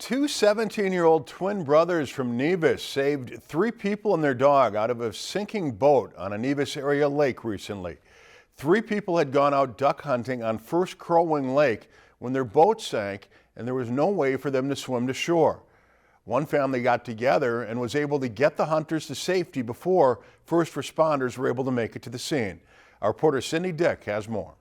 Two 17-year-old twin brothers from Nevis saved 3 people and their dog out of a sinking boat on a Nevis area lake recently. 3 people had gone out duck hunting on First Crow Wing Lake when their boat sank and there was no way for them to swim to shore. One family got together and was able to get the hunters to safety before first responders were able to make it to the scene. Our reporter Cindy Dick has more.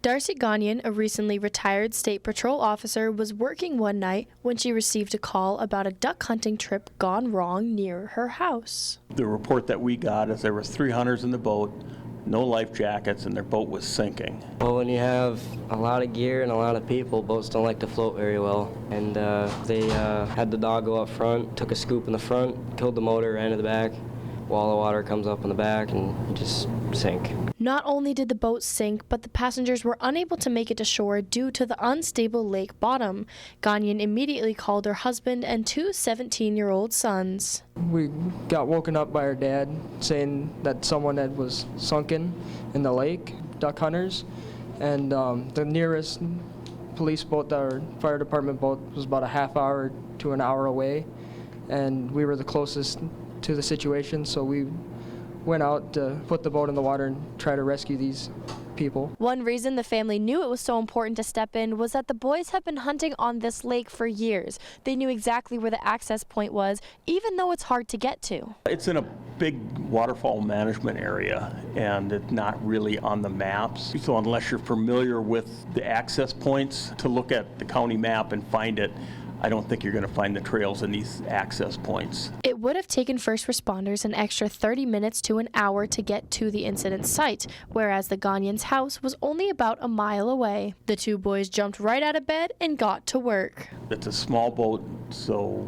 Darcy Gagnon, a recently retired state patrol officer, was working one night when she received a call about a duck hunting trip gone wrong near her house. The report that we got is there was 3 hunters in the boat, no life jackets, and their boat was sinking. Well, when you have a lot of gear and a lot of people, boats don't like to float very well. And they had the dog go up front, took a scoop in the front, killed the motor, ran to the back. Wall of water comes up in the back and you just sink. Not only did the boat sink, but the passengers were unable to make it to shore due to the unstable lake bottom. Gagnon immediately called her husband and 2 17-year-old sons. We got woken up by our dad saying that someone was sunken in the lake, duck hunters, and the nearest police boat, our fire department boat, was about a half hour to an hour away, and we were the closest to the situation, so we went out to put the boat in the water and try to rescue these people. One reason the family knew it was so important to step in was that the boys have been hunting on this lake for years. They knew exactly where the access point was, even though it's hard to get to. It's in a big waterfall management area and it's not really on the maps. So unless you're familiar with the access points, to look at the county map and find it, I don't think you're going to find the trails in these access points. It would have taken first responders an extra 30 minutes to an hour to get to the incident site, whereas the Gagnon's house was only about a mile away. The 2 boys jumped right out of bed and got to work. It's a small boat, so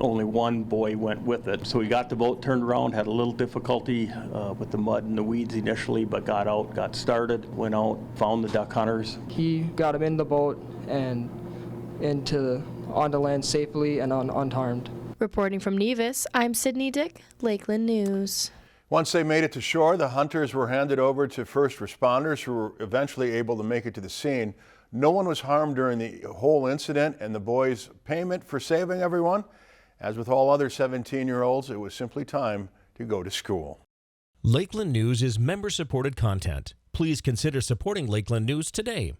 only one boy went with it. So we got the boat turned around, had a little difficulty with the mud and the weeds initially, but got out, got started, went out, found the duck hunters. He got him in the boat and onto land safely and unharmed. Reporting from Nevis, I'm Sydney Dick, Lakeland News. Once they made it to shore, the hunters were handed over to first responders who were eventually able to make it to the scene. No one was harmed during the whole incident, and the boys' payment for saving everyone, as with all other 17-year-olds, it was simply time to go to school. Lakeland News is member-supported content. Please consider supporting Lakeland News today.